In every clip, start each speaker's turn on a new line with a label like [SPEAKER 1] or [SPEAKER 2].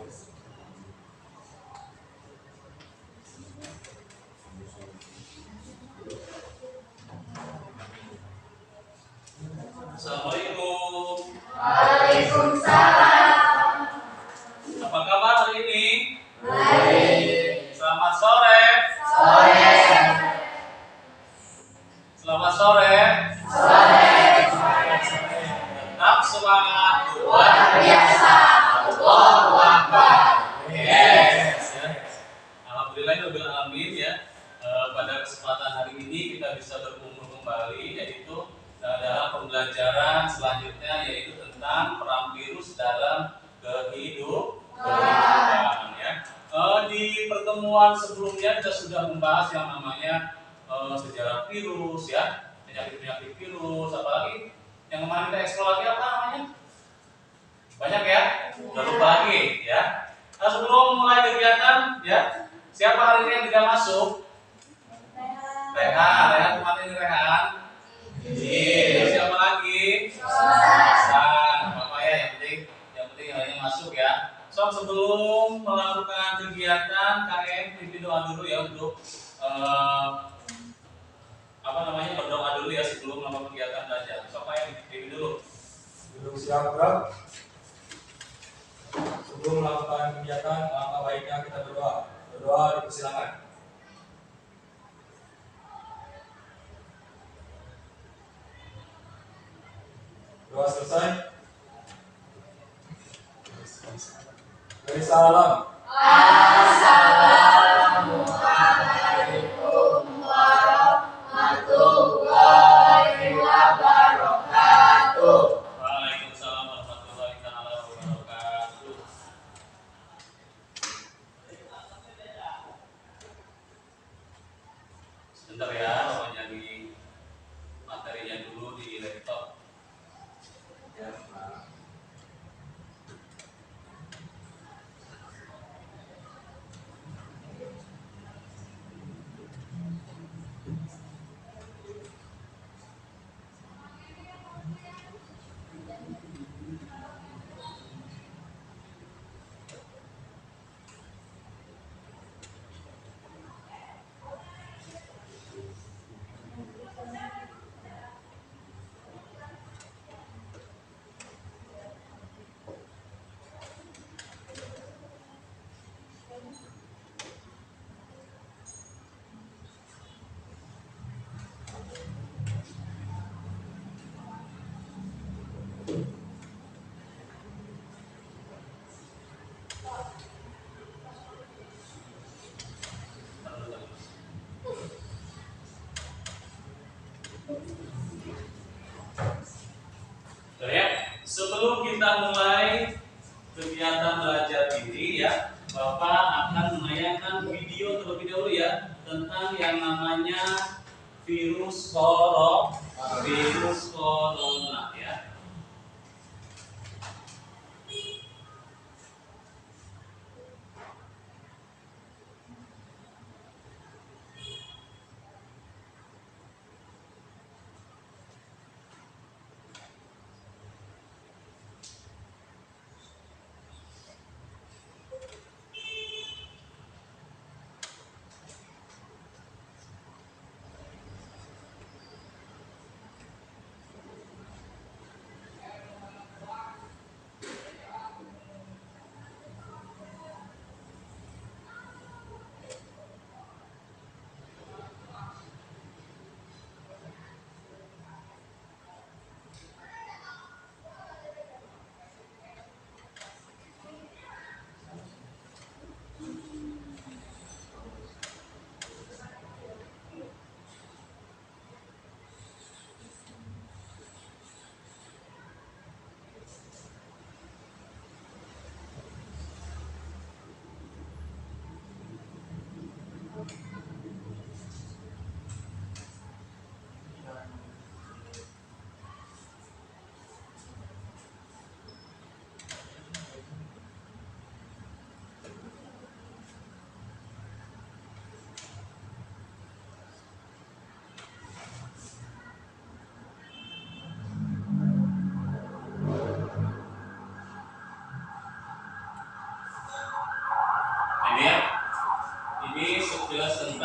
[SPEAKER 1] Assalamualaikum.
[SPEAKER 2] Waalaikumsalam.
[SPEAKER 1] Apa kabar hari ini?
[SPEAKER 2] Baik.
[SPEAKER 1] Selamat sore.
[SPEAKER 2] Sore.
[SPEAKER 1] Selamat sore.
[SPEAKER 2] Sore.
[SPEAKER 1] Tetap semangat.
[SPEAKER 2] Luar biasa. Allahu Akbar.
[SPEAKER 1] Yes. Ya. Alhamdulillahirabbil alamin ya. Pada kesempatan hari ini kita bisa berkumpul kembali yaitu dalam pembelajaran selanjutnya yaitu tentang peran virus dalam kehidupan ya. Di pertemuan sebelumnya kita sudah membahas yang namanya sejarah virus ya, penyakit-penyakit virus, apalagi yang kemarin kita eksplor lagi apa namanya? Banyak ya, udah lupa lagi ya. Nah, sebelum mulai kegiatan ya, siapa hari ini yang tidak masuk? Rehan kemarin Rehan. Iya, siapa lagi? Hasan, apa ya yang penting hanya masuk ya. So sebelum melakukan kegiatan KM pimpin doa dulu ya untuk berdoa dulu ya sebelum melakukan kegiatan belajar. So yang pimpin dulu.
[SPEAKER 3] Duduk siap gerak. Sebelum melakukan kegiatan, alangkah baiknya kita berdoa. Berdoa dipersilakan. Doa selesai. Beri salam.
[SPEAKER 2] Assalamualaikum warahmatullahi wabarakatuh.
[SPEAKER 1] Waalaikumsalam warahmatullahi wabarakatuh. Sebentar ya, mau nyari materinya dulu di laptop.
[SPEAKER 3] Ya,
[SPEAKER 1] Ya, sebelum kita mulai kegiatan belajar ini ya, Bapak akan menayangkan video terlebih dahulu ya tentang yang namanya virus corona ya.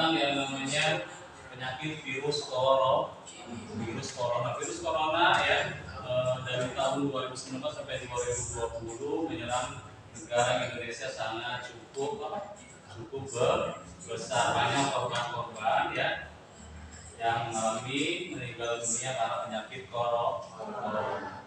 [SPEAKER 1] tentang yang namanya penyakit virus corona. Virus corona ya dari tahun 2019 sampai 2020 menyerang negara Indonesia sangat cukup besar, banyak korban ya yang mengalami meninggal dunia karena penyakit corona.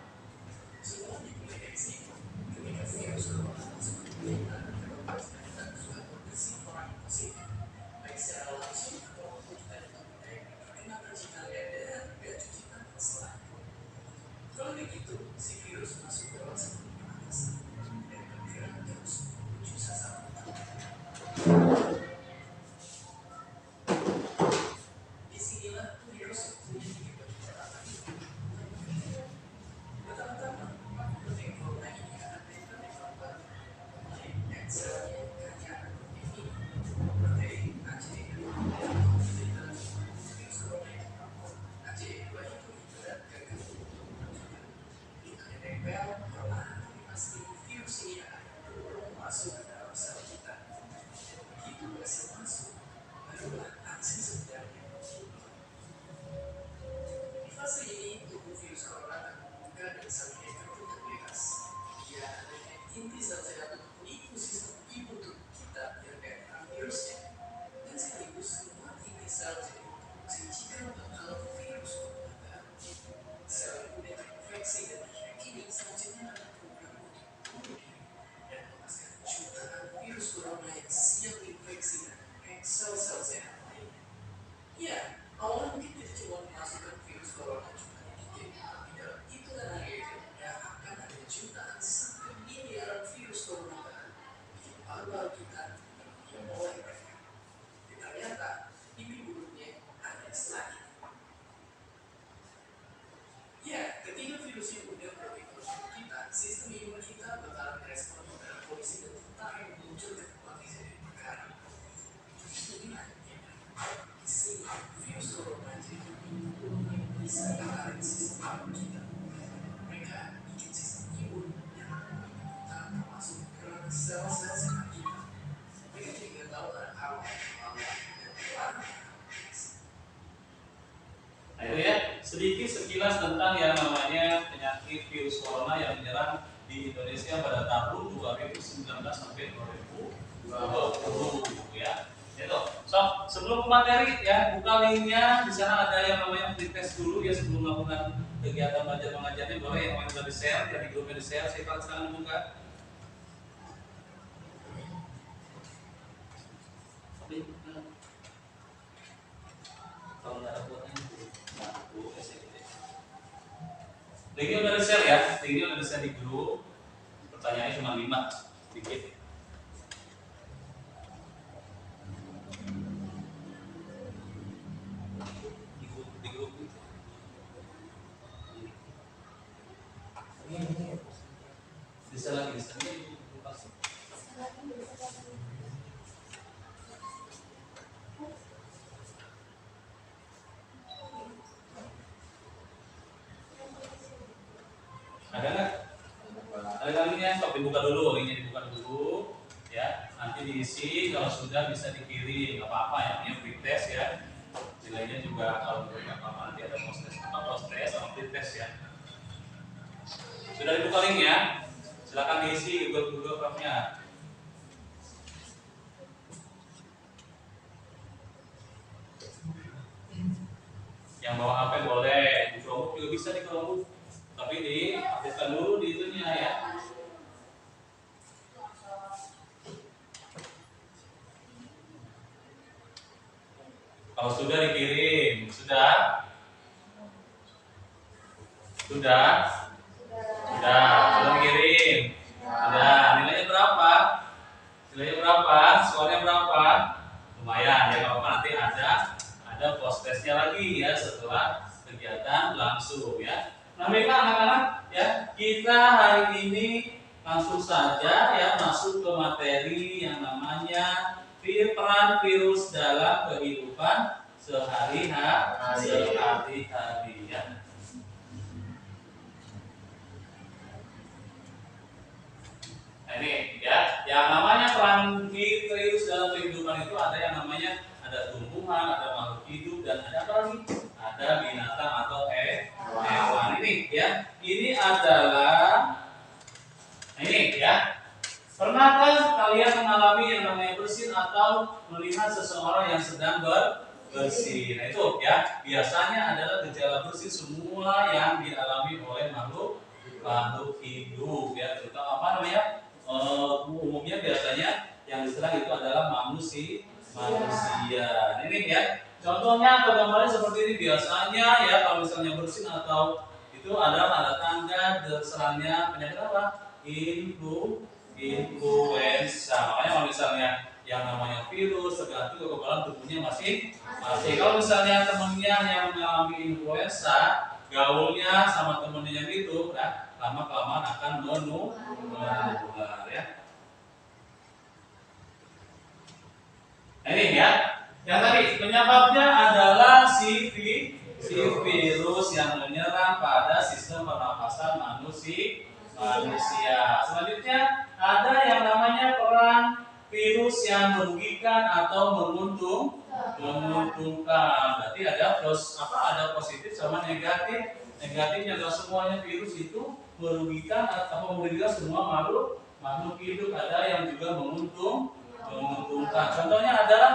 [SPEAKER 1] Nah itu ya sedikit sekilas tentang yang namanya penyakit virus corona yang menyerang di Indonesia pada tahun 2019 sampai 2020 ya. Itu. So, sebelum ke materi ya, buka linknya. Di sana ada yang namanya free test dulu ya sebelum melakukan kegiatan belajar mengajarnya. Boleh yang sudah di share, yang di grupnya di share. Saya sekarang buka. Kalau nggak ada kuotanya, linknya udah di share ya, linknya udah di share di grup. Pertanyaannya cuma 5, sedikit. Di grup itu. Bisa lagi, bisa lagi. Ada nggak? Ada linknya, stop dibuka dulu, linknya dibuka dulu, ya. Nanti diisi, kalau sudah bisa dikirim, nggak apa-apa ya, ini free test ya. Nilainya juga kalau nggak apa-apa nanti ada post test sama free test ya. Sudah dibuka linknya, silakan diisi Google Form-nya. Yang bawa HP boleh, di Chromebook juga bisa di Chromebook. Tapi diaktifkan dulu di itunya ya. Kalau sudah dikirim, sudah dikirim. Sudah, nilainya berapa? Skornya berapa? Lumayan ya, Bapak nanti ada post testnya lagi ya setelah kegiatan langsung ya. Nah, baiklah anak-anak ya, kita hari ini langsung saja ya masuk ke materi yang namanya peran virus dalam kehidupan sehari-hari ya. Nah, ini ya, yang namanya peran virus dalam kehidupan itu ada yang namanya ada tumbuh tumbuhan, ada makhluk hidup, dan ada apa lagi? Ada binatang atau hewan. Ini ya, ini adalah ini ya. Pernahkah kalian mengalami yang namanya bersin atau melihat seseorang yang sedang bersin? Nah itu ya, biasanya adalah gejala bersin semua yang dialami oleh makhluk hidup ya, terutama apa namanya? Umumnya biasanya yang diserang itu adalah manusia. Nah, ini ya. Contohnya atau gambarnya seperti ini biasanya ya, kalau misalnya bersin atau itu adalah tanda-tanda terserangnya penyakit apa? Influenza. Makanya kalau misalnya yang namanya virus tergantung kekebalan tubuhnya masih. Kalau misalnya temennya yang mengalami influenza, gaulnya sama temennya yang itu, nah, lama kelamaan akan menular ya. Ini ya, yang tadi penyebabnya adalah si virus yang menyerang pada sistem pernapasan manusia. Selanjutnya ada yang namanya peran virus yang merugikan atau menguntungkan. Berarti ada positif sama negatif. Negatifnya adalah semuanya virus itu merugikan atau merugikan semua makhluk hidup. Ada yang juga menguntungkan. Contohnya adalah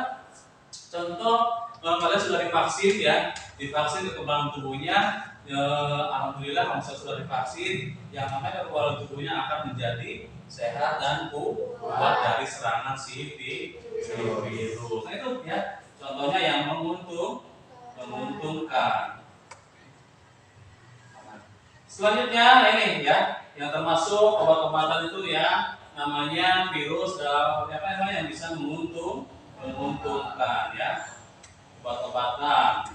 [SPEAKER 1] kalian sudah divaksin ya, divaksin kekebalan tubuhnya. Alhamdulillah kalau sudah divaksin, yang namanya kekebalan tubuhnya akan menjadi sehat dan kuat dari serangan si virus. Nah itu ya, contohnya yang menguntungkan. Selanjutnya ini ya, yang termasuk obat-obatan itu ya, namanya virus dalam apa namanya yang bisa menguntungkan ya, obat-obatan.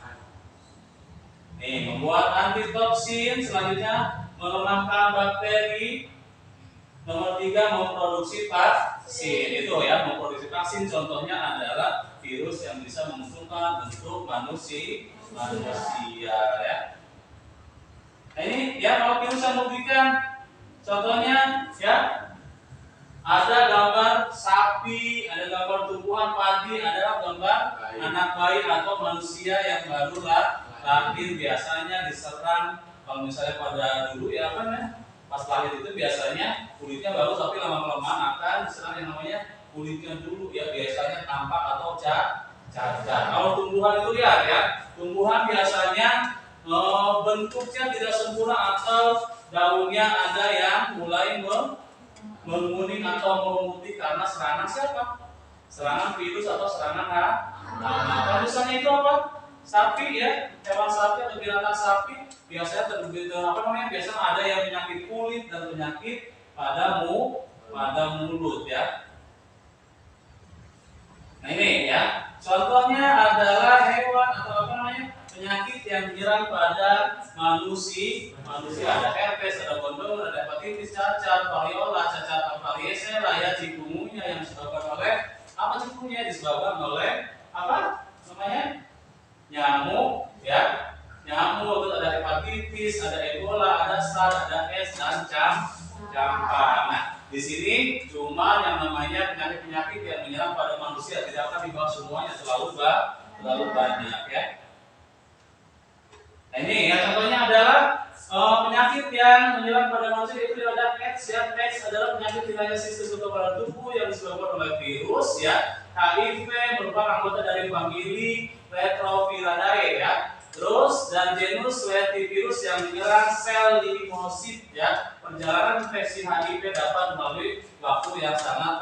[SPEAKER 1] Nih, membuat antitoksin, selanjutnya melemahkan bakteri. Nomor 3, memproduksi vaksin. Itu ya, memproduksi vaksin contohnya adalah virus yang bisa menguntungkan untuk manusia ya. Nah, ini ya, kalau virus yang merugikan, contohnya ya, ada gambar sapi, ada gambar tumbuhan padi, ada gambar anak bayi atau manusia yang baru lahir, biasanya diserang. Kalau misalnya pada dulu ya apa namanya, pas lahir itu biasanya kulitnya bagus, tapi lama-kelamaan akan diserang yang namanya kulitnya dulu ya, biasanya tampak atau cacat. Kalau tumbuhan itu ya, tumbuhan biasanya bentuknya tidak sempurna atau daunnya ada yang mulai menguning atau memutih karena serangan siapa? Serangan virus atau serangan kalau misalnya itu apa? Sapi ya, hewan sapi atau binatang sapi biasanya biasanya ada yang penyakit kulit dan penyakit pada mulut ya. Nah ini ya, contohnya adalah hewan atau penyakit yang menyerang pada manusia. Ada herpes, ada gondok, ada hepatitis, cacar, variola, cacar varicella ya, cikungunya yang disebabkan oleh apa? Cikungunya disebabkan oleh apa namanya? Nyamuk ya, nyamuk. Terus ada hepatitis, ada Ebola, ada SARS, ada S dan campak. Nah, di sini cuma yang namanya penyakit-penyakit yang menyerang pada manusia, tidak akan dibahas semuanya, terlalu banyak ya. Nah, ini ya, contohnya adalah penyakit yang menyerang pada manusia itu ada AIDS ya. AIDS adalah penyakit wilayah sistem kekebalan tubuh yang disebabkan oleh virus ya. HIV merupakan anggota dari famili Retroviridae ya. Terus dan genus Lentivirus yang menyerang sel limfosit ya. Perjalanan infeksi HIV dapat melalui waktu yang sangat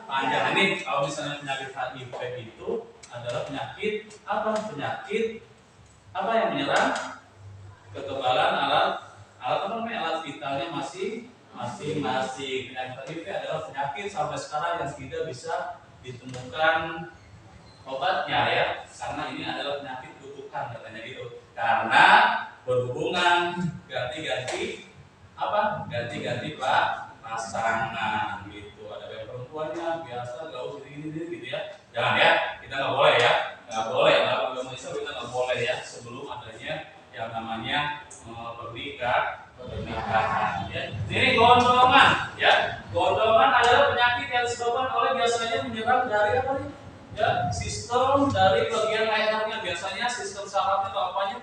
[SPEAKER 1] panjang. Ini kalau misalnya penyakit HIV itu adalah penyakit apa yang menyerang kekebalan alat vitalnya masing-masing. Penyakit HIV adalah penyakit sampai sekarang yang tidak bisa ditemukan obatnya ya, karena ini adalah penyakit kutukan katanya gitu, karena berhubungan ganti-ganti pasangan gitu. Ada yang perempuannya biasa gaul gini gitu ya, jangan ya, kita nggak boleh ya, nggak boleh dalam agama Islam, kita nggak boleh ya sebelum adanya yang namanya pernikahan ya. Ini gondongan ya, gondongan adalah penyakit yang disebabkan oleh biasanya menyerang dari apa nih ya, sistem dari bagian leher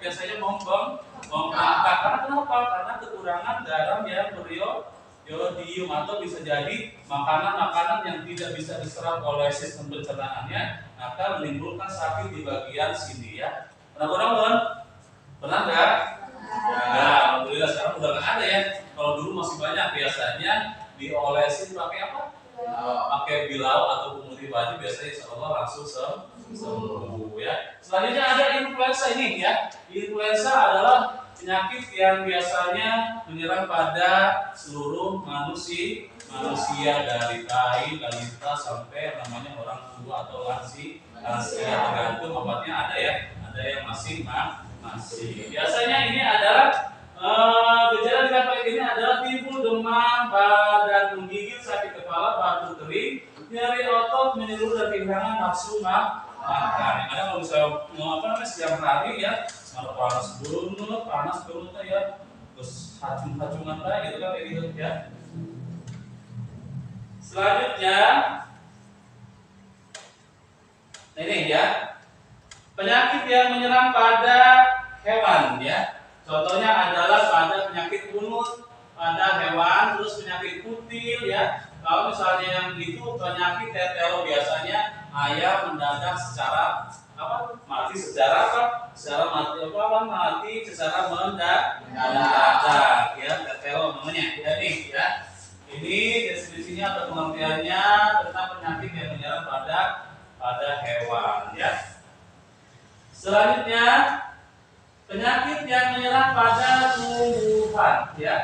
[SPEAKER 1] biasanya membengkak. Karena kenapa? Karena kekurangan garam yang beriodium, atau bisa jadi makanan-makanan yang tidak bisa diserap oleh sistem pencernaannya akan menimbulkan sakit di bagian sini ya. Pernah belum? Pernah nggak? Nah, alhamdulillah sekarang udah nggak ada ya. Kalau dulu masih banyak, biasanya diolesin pakai apa? Pakai bilau atau pemutih baju, biasanya insya Allah langsung sembuh ya. Selanjutnya ada influenza ini ya. Influenza adalah penyakit yang biasanya menyerang pada seluruh manusia dari bayi, balita sampai namanya orang tua atau lansia, tergantung obatnya ada ya. Ada yang masih. Biasanya ini adalah gejala dikatakan ini adalah timbul demam, badan menggigil, sakit kepala, batuk kering, nyeri otot, menyeluruh dan kehilangan nafsu makan. Ada kalau misalnya siang hari ya, malah panas banget ya, terus hacungan lah gitu kan kayak gitu ya. Selanjutnya ini ya, penyakit yang menyerang pada hewan ya. Contohnya adalah pada penyakit kunut pada hewan, terus penyakit kutil ya. Kalau misalnya yang itu penyakit tetelo, biasanya ayam mendadak secara mati secara mendadak ya, tetelo namanya ya nih ya. Ini definisinya atau pengertiannya tentang penyakit yang menyerang pada hewan ya. Selanjutnya penyakit yang menyerang pada tumbuhan ya.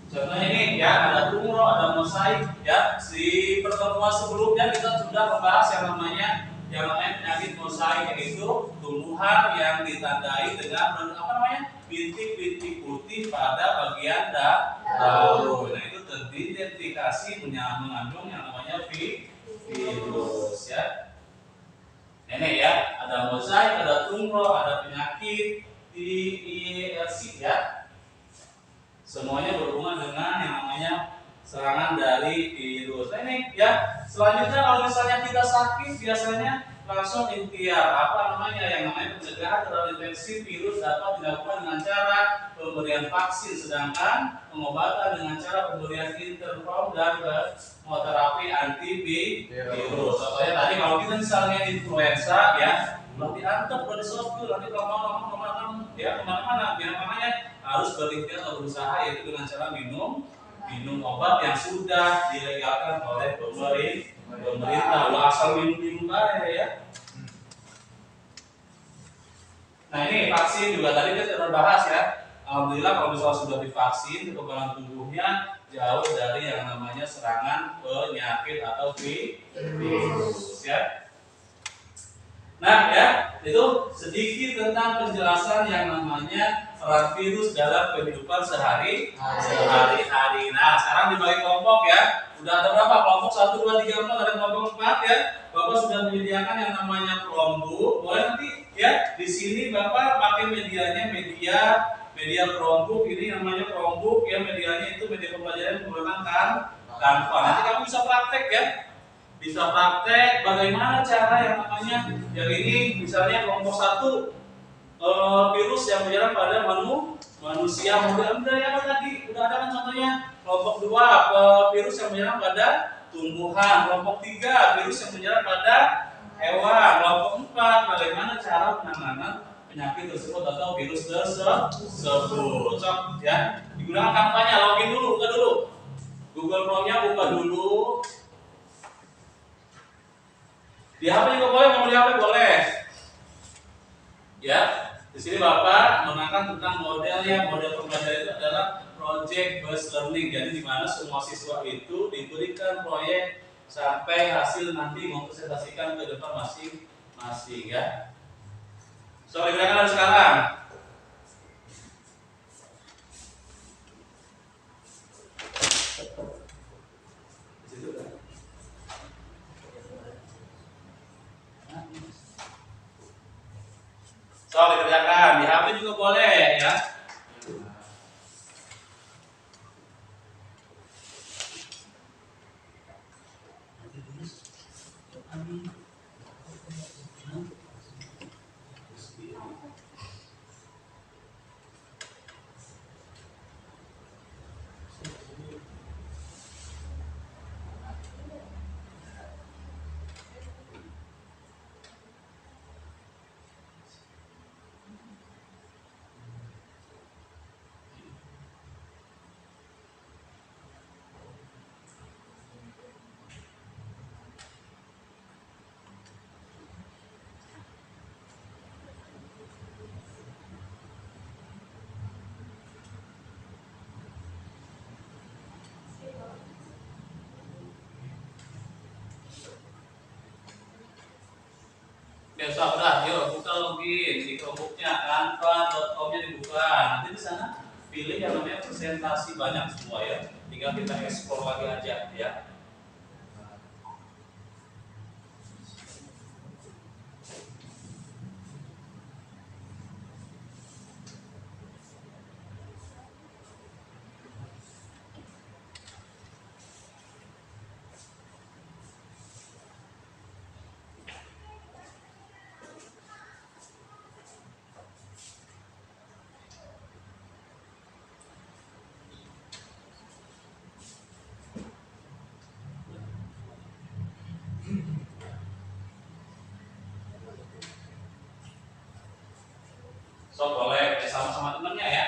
[SPEAKER 1] Contohnya ini ya, ada tumor, ada mosaik ya. Di pertemuan sebelumnya kita sudah membahas yang namanya penyakit mosaik, yaitu tumbuhan yang ditandai dengan bintik-bintik putih pada bagian daun. Nah, itu teridentifikasi mengandung yang namanya virus ya. Ini ya, ada mosaik, ada tumor, ada penyakit IERC ya. Semuanya berhubungan dengan yang namanya serangan dari virus. Nah, ini ya. Selanjutnya kalau misalnya kita sakit, biasanya langsung ikhtiar yang namanya pencegahan terhadap infeksi virus dapat dilakukan dengan cara pemberian vaksin, sedangkan pengobatan dengan cara pemberian interferon dan kemoterapi antivirus. Contohnya tadi kalau kita misalnya influenza ya, udah diantar, udah disopir, nanti kemana-mana ya, biar makanya harus berikhtiar atau berusaha, yaitu dengan cara minum obat yang sudah dilegalkan oleh pemerintah. Udah asal minum aja ya. Nah, ini vaksin juga tadi kita sudah bahas ya. Alhamdulillah kalau misalnya sudah divaksin, kekebalan tubuhnya jauh dari yang namanya serangan penyakit atau virus ya. Nah ya, itu sedikit tentang penjelasan yang namanya peran virus dalam kehidupan sehari-hari. Nah, sekarang dibagi kelompok ya. Udah ada berapa kelompok? 1, 2, 3, 4, ada kelompok 4 ya. Bapak sudah menyediakan yang namanya Chromebook. Boleh nanti ya, di sini Bapak pakai medianya media Chromebook. Ini namanya Chromebook ya, medianya itu media pembelajaran menggunakan Canva. Nanti kamu bisa praktek ya. Bisa praktek bagaimana cara yang namanya yang ini, misalnya kelompok 1 virus yang menyerang pada manusia. Dari apa tadi? Udah ada kan contohnya. Kelompok 2 virus yang menyerang pada tumbuhan. Kelompok 3 virus yang menyerang pada hewan. Kelompok 4 bagaimana cara penanganan penyakit tersebut atau virus tersebut. Ya, digunakan kampanye. Login dulu, buka dulu. Google Chrome-nya buka dulu. Di HP juga boleh, mau di HP boleh. Ya, di sini Bapak menerangkan tentang model pembelajaran itu adalah project based learning. Jadi di mana semua siswa itu diberikan proyek sampai hasil nanti mempresentasikan ke depan masing-masing ya. So, dikerjakan dari sekarang. So, dikerjakan di HP juga boleh ya. Oke, so, udah, yuk buka login di Chromebook-nya, canva.com-nya dibuka. Nanti di sana pilih yang namanya presentasi banyak semua ya. Tinggal kita ekspor lagi aja ya. So boleh sama-sama temennya ya.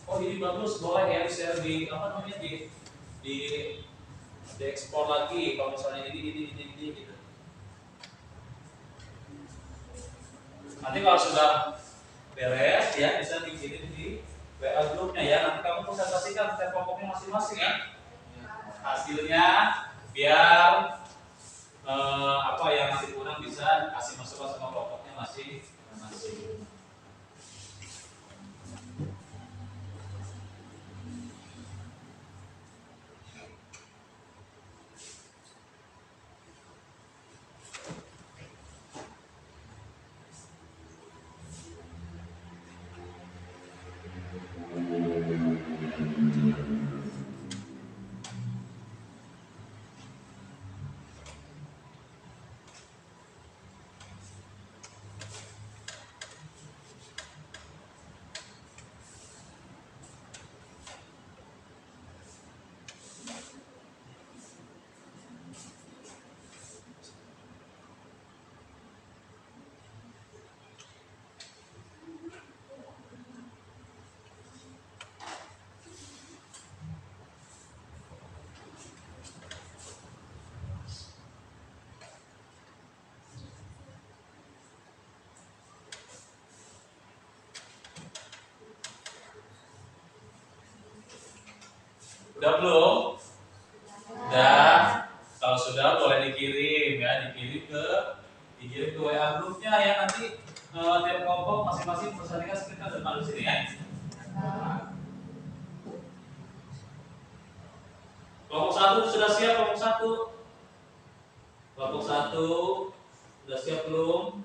[SPEAKER 1] Oh ini bagus, boleh ya share di apa namanya di diekspor lagi kalau misalnya ini gitu. Nanti kalau sudah beres ya bisa dikirim di WA grupnya ya. Nanti kamu presentasikan step pokoknya masing-masing ya. Hasilnya biar apa yang masih kurang bisa kasih masukan sama kelompoknya masing-masing. Udah belum? Udah. Kalau sudah boleh dikirim ya, dikirim ke WA grupnya ya nanti tiap kelompok masing-masing persandingan sekitar depan di sini ya. Kelompok 1 sudah siap kelompok 1? Kelompok 1 sudah siap belum?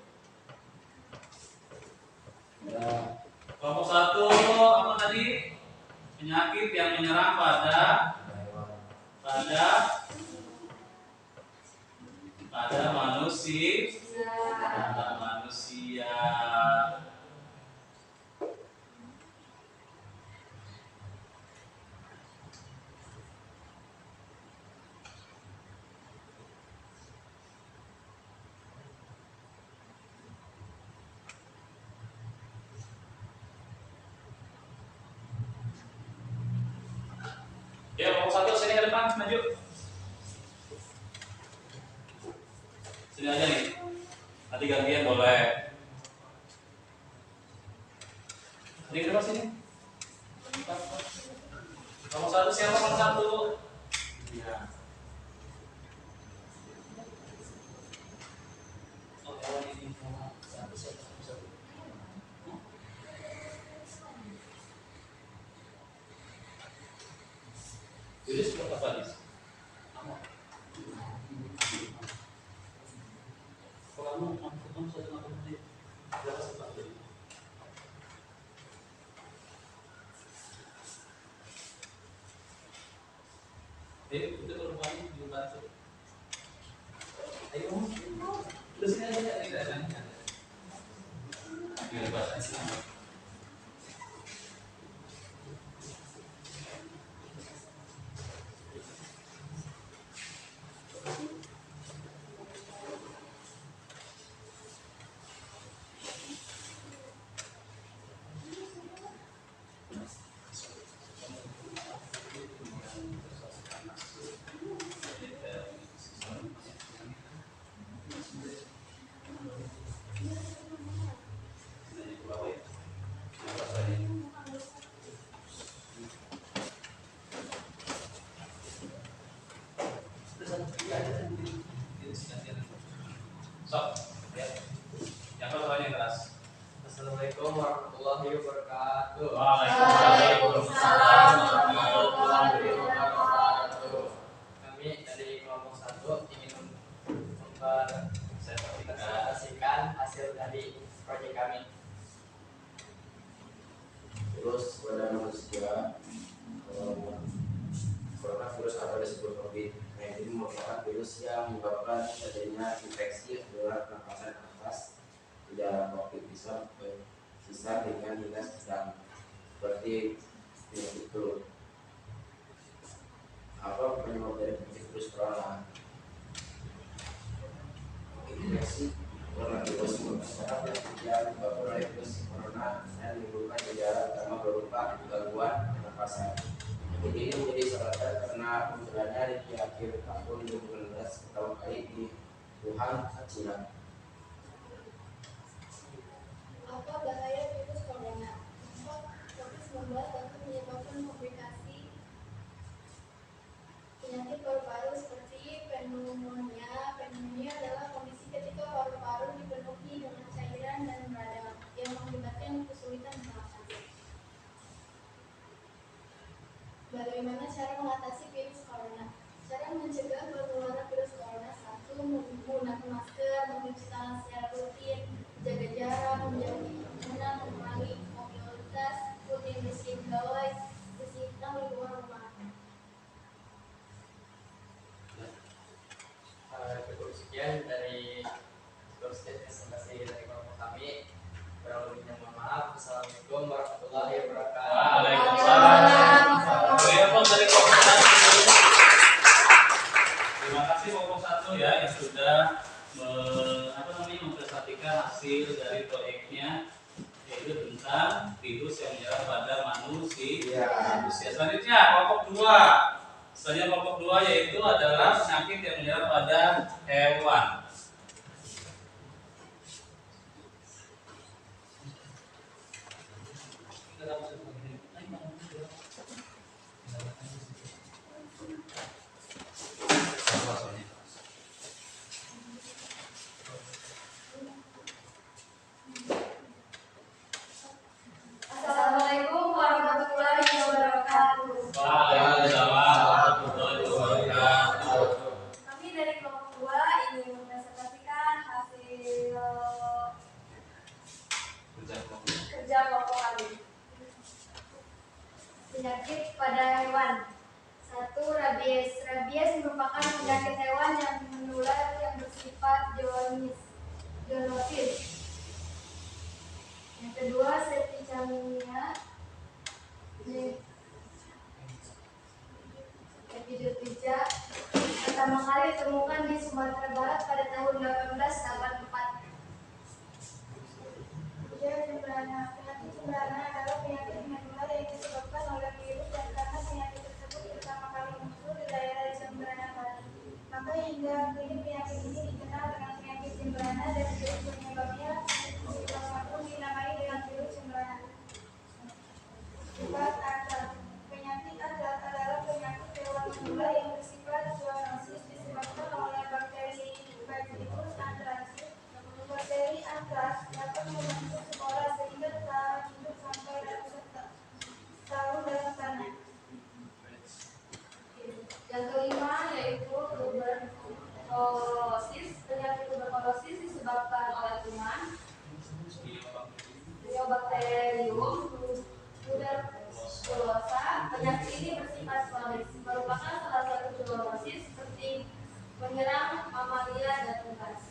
[SPEAKER 1] Ya. Kelompok 1 apa tadi? Penyakit yang menyerang pada manusia. Ya, kelompok 1 sini ke depan, maju. Sini aja nih. Nanti gantian boleh. Sini ke depan sini. Kelompok 1 siapa kelompok 1? Iya. Jadi seperti apa nih? Kalau kamu sudah ngapain menit, berapa sempat jadi? Itu perempuannya dibantu. Ayo, terus ini aja tidak ada. Di bahasa Islam.
[SPEAKER 4] virus atau disebut COVID-19 merupakan virus yang menyebabkan terjadinya infeksi saluran pernapasan atas. Gejala COVID bisa ringan hingga sedang, seperti penyakit flu. Apa penyebab dari penyakit virus corona? Infeksi coronavirus merupakan penyakit yang disebabkan oleh virus corona dan menimbulkan gejala utama berupa gangguan pernapasan. Penyakit ini menjadi sorotan karena munculnya di akhir tahun 2019 pertama kali di Wuhan, China.
[SPEAKER 5] Apa bahaya virus corona? COVID-19 dapat menyebabkan komplikasi penyakit paru-paru seperti pneumonia. Pneumonia adalah kondisi ketika paru-paru dipenuhi dengan cairan dan radang yang mengakibatkan kesulitan bernafas. Bagaimana cara mengatasi virus corona? Cara mencegah penularan virus corona: 1. Menggunakan masker, mencuci tangan secara rutin, menjaga jarak, menjauhi kerumunan, mengurangi mobilitas, rutin bersihin gawai, bersihkan lingkungan rumah.
[SPEAKER 6] Cukup sekian dari presentasi dari kelompok kami. Kurang lebihnya mohon maaf. Assalamualaikum warahmatullahi wabarakatuh.
[SPEAKER 1] Waalaikumsalam. Telepon dari kelompok 1. Terima kasih kelompok 1 ya yang sudah mempresentasikan hasil dari proyeknya, yaitu tentang virus yang menyerang pada manusia. Selanjutnya kelompok 2. Selanjutnya kelompok 2 yaitu adalah penyakit yang menyerang pada hewan.
[SPEAKER 5] Assalamualaikum warahmatullahi wabarakatuh.
[SPEAKER 1] Waalaikumsalam warahmatullahi wabarakatuh.
[SPEAKER 5] Kami dari kelompok 2 ingin mempresentasikan hasil kerja kelompok kami. Penyakit pada hewan. 1. Rabies. Rabies merupakan penyakit hewan yang menular yang bersifat zoonosis. Yang kedua, septicemia. Epidepija pertama kali ditemukan di Sumatera Barat pada tahun 1884. Penyakit cembrana adalah penyakit menular yang disebabkan oleh virus, dan karena penyakit tersebut pertama kali muncul di daerah cembrana Barat, maka hingga kini penyakit ini dikenal dengan penyakit cembrana, dan virus penyebabnya pun dinamai dengan virus cembrana. Sifat antrat. Penyakit antrat adalah penyakit hewan menular yang bersifat zoonosis disebabkan oleh bakteri Bacillus anthracis. Bakteri antraks dapat membentuk spora sehingga tahan hidup sampai ratusan tahun dalam tanah. Yang kelima yaitu tuberkulosis. Penyakit tuberkulosis disebabkan oleh kuman Mycobacterium tuberculosa. Penyakit ini bersifat kronis, merupakan salah satu zoonosis seperti menyerang mamalia dan unggas.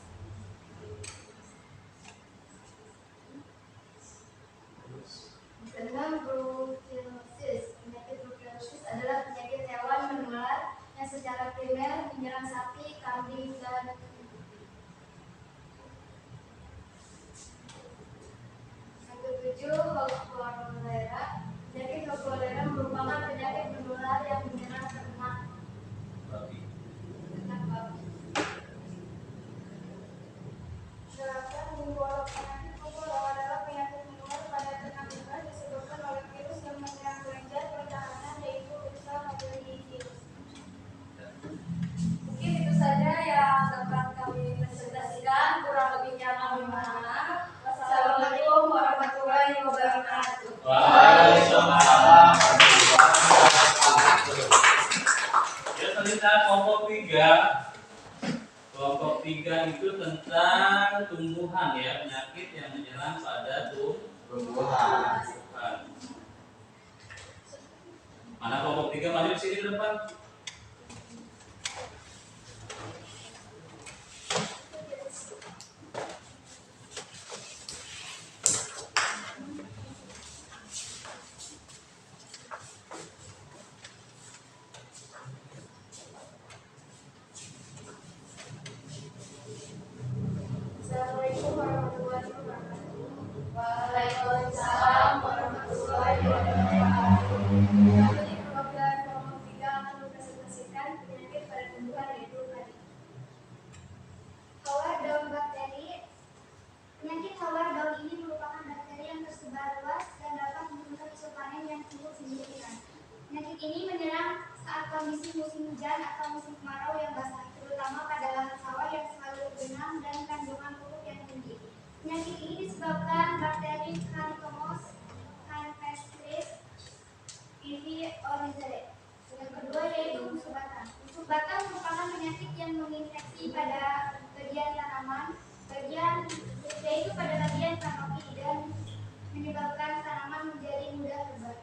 [SPEAKER 5] Kedua, brucellosis. Penyakit brucellosis adalah penyakit hewan menular yang secara primer menyerang sapi, kambing, dan yang ketujuh, cholera. Penyakit cholera merupakan penyakit menular yang menyerang ternak babi. Sedangkan penyakit kumbolo adalah penyakit menular pada ternak unggas disebabkan oleh virus yang menyerang kelenjar pertahanan, yaitu Ursa majoritatis. Mungkin itu saja yang dapat kami presentasikan. Kurang lebihnya kami mohon maaf. Wassalamualaikum warahmatullahi wabarakatuh.
[SPEAKER 1] Waalaikumsalam warahmatullahi wabarakatuh. Ya, selanjutnya kelompok 3. Kelompok 3 itu tentang tumbuhan ya, penyakit yang menyerang pada tumbuhan. Mana kelompok 3 maju di sini ke depan?
[SPEAKER 5] masa musim kemarau yang basah, terutama pada lahan sawah yang selalu bergenang dan kandungan pupuk yang tinggi. Penyakit ini disebabkan bakteri Chromos Campestris Pivi Oryzae. Yang kedua yaitu busuk batang. Busuk batang merupakan penyakit yang menginfeksi pada bagian tanaman, yaitu pada bagian kanopi dan menyebabkan tanaman menjadi mudah lebat.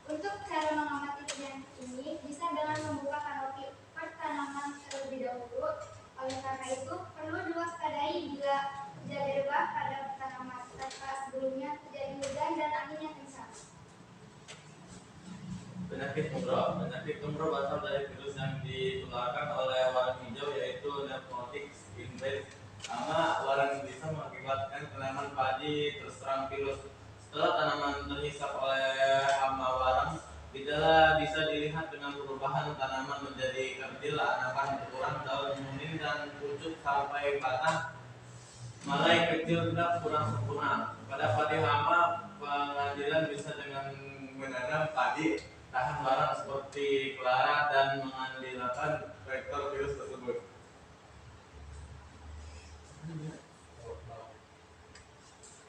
[SPEAKER 5] Untuk cara mengamati penyakit ini bisa dengan membuka kanopi tanaman terlebih dahulu. Oleh karena itu perlu diwaspadai bila terjadi rebah pada tanaman tanpa sebelumnya terjadi hujan dan angin yang kencang.
[SPEAKER 3] Penyakit tumor berasal dari virus yang ditularkan oleh warna hijau yaitu Pneumotic Invade. Warna bisa mengakibatkan tanaman padi terserang virus. Setelah tanaman terhisap oleh hama warang, gejala bisa dilihat dengan perubahan tanaman menjadi kerdil, anakan berkurang, daun menguning dan pucuk sampai patah, malai kecil dan kurang sempurna. Pada padi hama, pengambilan bisa dengan menanam padi tahan barang seperti kelara dan mengandalkan vektor virus tersebut.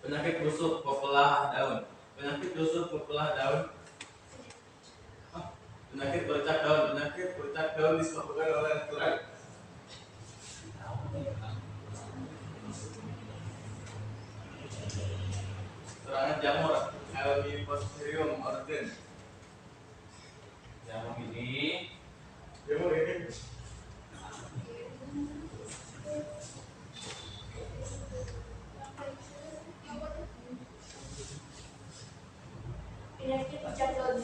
[SPEAKER 3] Penyakit busuk pepelah daun. Penyakit bercak daun. Penyakit bercak daun disebabkan oleh turai. Serangan jamur Helminthidium origin. Jamur ini
[SPEAKER 5] Penyakit bercak daun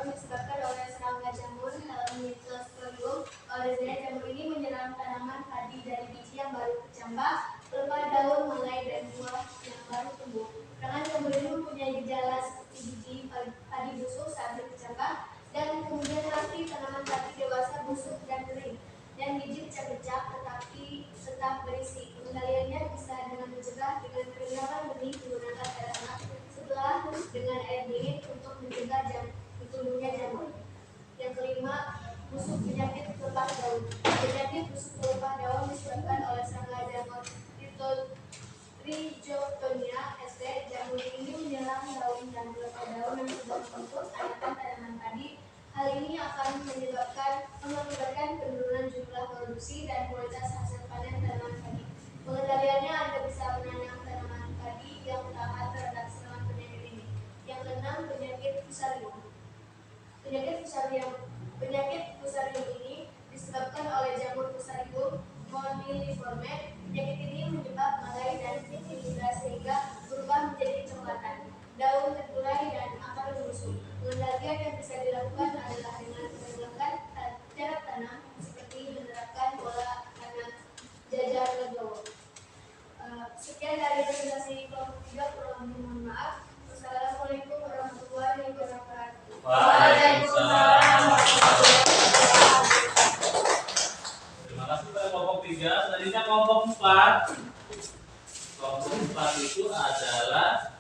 [SPEAKER 5] disebabkan oleh serangga jamur Helminthidium oryzae. Jamur ini menyerang tanaman padi dari biji yang baru bercambah, pelepah daun, mulai dan buah yang baru tumbuh. Serangan jamur ini mempunyai gejala seperti biji padi busuk saat bercambah, dan kemudian nanti tanaman padi dewasa busuk dan kering, dan biji bercak-bercak tetapi tetap berisi. Pengendaliannya bisa dengan mencegah dengan perendaman benih menggunakan air hangat setelah dengan air dingin untuk mencegah tumbuhnya jamur. Yang kelima, busuk penyakit pelepah daun. Penyakit busuk pelepah daun disebabkan oleh serangga jamur Rhizoctonia sp. Jamur ini menyerang daun dan pelepah daun yang sudah membentuk anakan tanaman padi. Hal ini akan mengakibatkan penurunan jumlah produksi dan kualitas hasil panen tanaman padi. Pengendaliannya Anda bisa menanam tanaman padi yang tahan terhadap serangan penyakit ini. Yang keenam, penyakit fusarium. Penyakit fusarium ini disebabkan oleh jamur Fusarium moniliforme. Penyakit ini menyebab malai dan titik hingga sehingga berubah menjadi kecoklatan. Daun terturai dan akar membusuk. Pengendalian yang bisa dilakukan adalah dengan menggunakan cara tanam seperti menerapkan pola tanam jajar legowo. Sekian dari presentasi kelompok 3, kurang lebih mohon maaf. Wassalamualaikum warahmatullahi wabarakatuh.
[SPEAKER 1] Waalaikumsalam. Terima kasih pada kelompok 3. Selanjutnya kelompok 4. Kelompok 4 itu adalah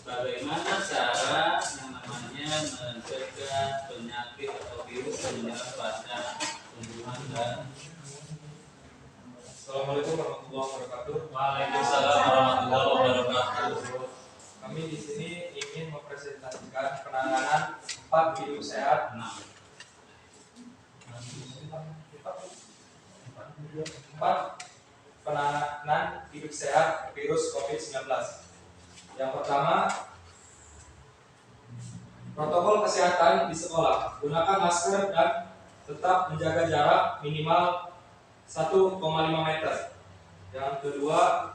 [SPEAKER 1] bagaimana cara yang namanya mencegah penyakit atau virus yang menyerang pada tumbuhan dan.
[SPEAKER 3] Assalamualaikum warahmatullahi wabarakatuh.
[SPEAKER 1] Waalaikumsalam warahmatullahi wabarakatuh.
[SPEAKER 3] Kami di sini ingin mempresentasikan penanganan 4 hidup sehat. 4 penanganan hidup sehat virus COVID-19. Yang pertama, protokol kesehatan di sekolah. Gunakan masker dan tetap menjaga jarak minimal 1,5 meter. Yang kedua,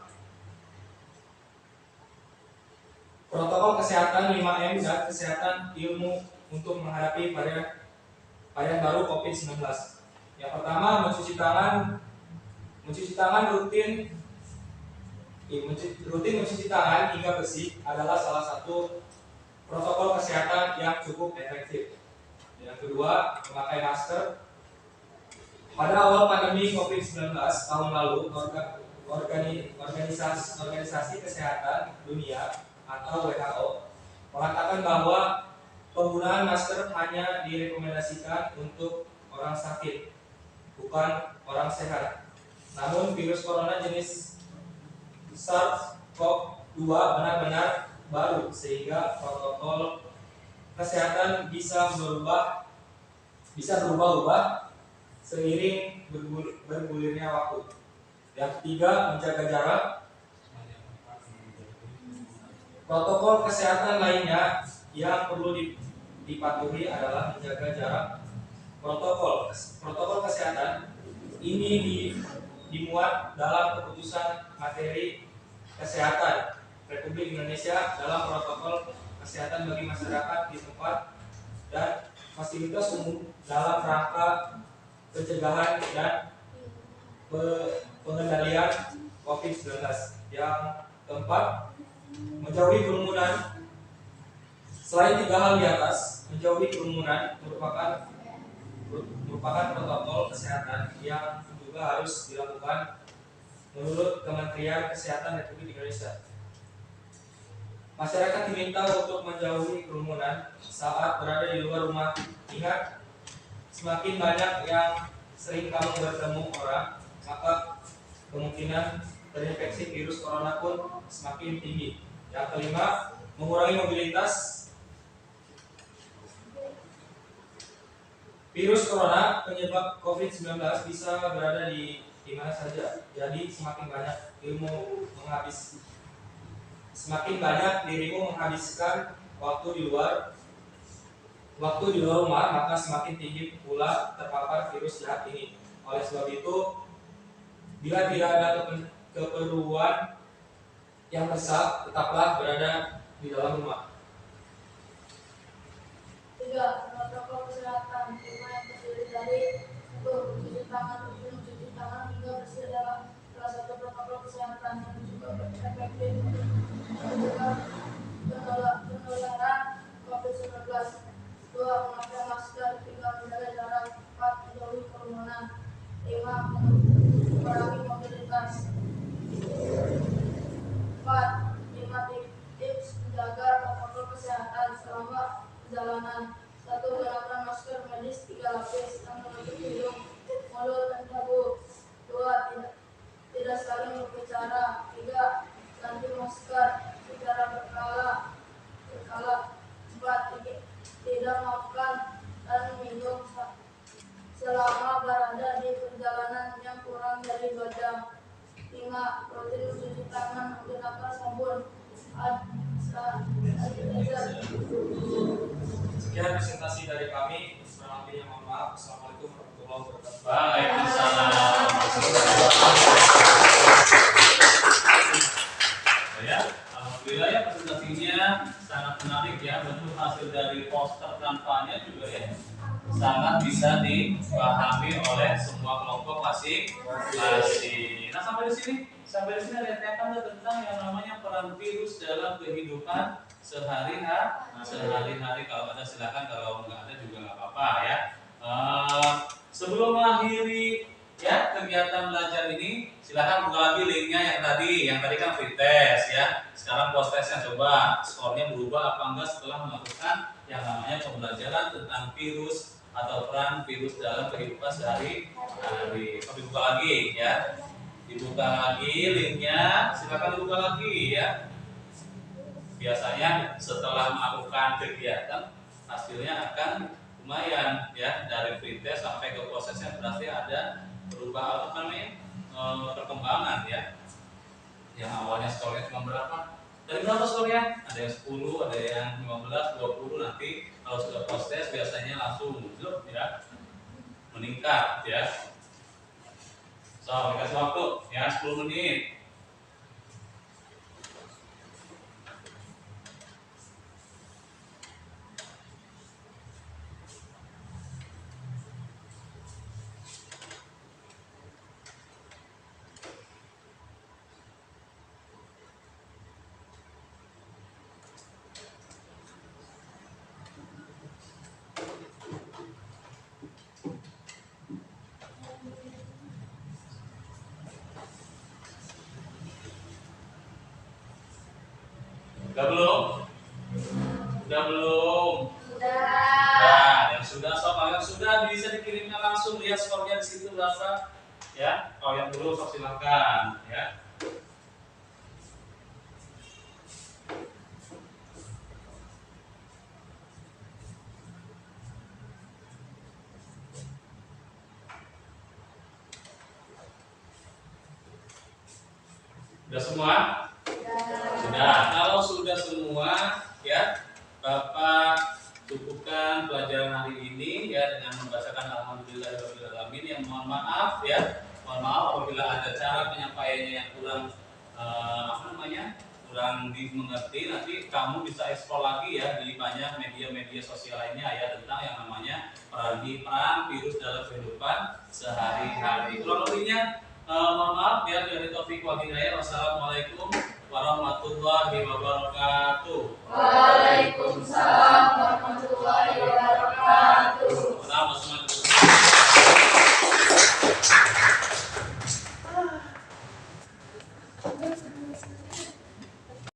[SPEAKER 3] protokol kesehatan 5M dan kesehatan ilmu untuk menghadapi varian baru COVID-19. Yang pertama, mencuci tangan rutin mencuci tangan hingga bersih adalah salah satu protokol kesehatan yang cukup efektif. Yang kedua, memakai masker. Pada awal pandemi COVID-19 tahun lalu, organisasi kesehatan dunia atau WHO mengatakan bahwa penggunaan masker hanya direkomendasikan untuk
[SPEAKER 7] orang sakit, bukan orang sehat. Namun virus corona jenis SARS-CoV-2 benar-benar baru, sehingga protokol kesehatan bisa berubah-ubah seiring bergulirnya waktu. Yang ketiga, menjaga jarak. Protokol kesehatan lainnya yang perlu dipatuhi adalah menjaga jarak. Protokol kesehatan ini dimuat dalam keputusan materi kesehatan Republik Indonesia dalam protokol kesehatan bagi masyarakat di tempat dan fasilitas umum dalam rangka pencegahan dan pengendalian COVID-19. Yang keempat, menjauhi kerumunan. Selain 3 hal di atas, menjauhi kerumunan merupakan protokol kesehatan yang juga harus dilakukan menurut Kementerian Kesehatan Republik Indonesia. Masyarakat diminta untuk menjauhi kerumunan saat berada di luar rumah. Ingat, semakin banyak yang sering kamu bertemu orang, maka kemungkinan terinfeksi virus corona pun semakin tinggi. Yang kelima, mengurangi mobilitas. Virus corona penyebab COVID-19 bisa berada di mana saja. Jadi semakin banyak dirimu menghabiskan waktu di luar rumah, maka semakin tinggi pula terpapar virus jahat ini. Oleh sebab itu, bila tidak ada keperluan yang besar, tetaplah berada di dalam rumah.
[SPEAKER 5] 3. Protokol kesehatan. 5 yang terdiri dari mencuci tangan, mencuci tangan hingga bersih adalah salah satu protokol kesehatan yang juga efektif untuk mencegah penularan COVID-19. 2. Memakai masker. 3. Menjaga jarak. 4. Menjauhi kerumunan. 5. Mengurangi mobilitas. 4. 5 tips menjaga protokol kesehatan selama perjalanan. 1. Gunakan masker medis 3 lapis yang menutup hidung, mulut, dan dagu. 2. Tidak saling berbicara. 3. Ganti masker secara berkala. 4. Tidak makan dan minum selama berada di perjalanan yang kurang dari 2 jam. 5. Rutin mencuci tangan menggunakan sabun.
[SPEAKER 7] Sekian presentasi dari kami. Kurang lebihnya mohon maaf. Assalamualaikum warahmatullahi wabarakatuh.
[SPEAKER 1] Waalaikumsalam. Ya, alhamdulillah ya presentasinya sangat menarik ya. Bentuk hasil dari poster kampanye juga ya sangat bisa dipahami oleh semua kelompok masing-masing. Nah sampai di sini ada tekan tentang yang namanya peran virus dalam kehidupan sehari-hari. Kalau ada silakan, kalau nggak ada juga nggak apa-apa ya. Sebelum mengakhiri ya kegiatan belajar ini, silakan buka lagi linknya yang tadi kan free test ya. Sekarang post testnya, coba skornya berubah apa enggak setelah melakukan yang namanya pembelajaran tentang virus atau peran virus dalam kehidupan sehari-hari. Dibuka lagi ya. Dibuka lagi linknya, silakan dibuka lagi ya. Biasanya setelah melakukan kegiatan hasilnya akan lumayan ya, dari free test sampai ke prosesnya berarti ada berubah perkembangan ya. Yang awalnya skornya cuma berapa? Dari berapa skornya? Ada yang 10, ada yang 15, 20, nanti kalau sudah proses biasanya langsung muncul ya, meningkat ya. So, dikasih waktu ya 10 menit. langsung lihat skornya di situ berapa ya. Kalau yang dulu sok silakan ya. Sudah semua? Sudah. Kalau sudah semua ya, Bapak cukupkan pelajaran hari ini ya dengan membacakan alhamdulillahirabbil alamin. Yang mohon maaf ya. Mohon maaf apabila ada cara penyampaiannya yang kurang kurang dimengerti. Nanti kamu bisa eksplor lagi ya di banyak media-media sosial lainnya ya tentang yang namanya peran virus dalam kehidupan sehari-hari. Kurang lebihnya mohon maaf ya, dari Taufik wal Hidayah. Wassalamualaikum warahmatullahi wabarakatuh.
[SPEAKER 2] Waalaikumsalam warahmatullahi wabarakatuh.
[SPEAKER 1] Sama-sama.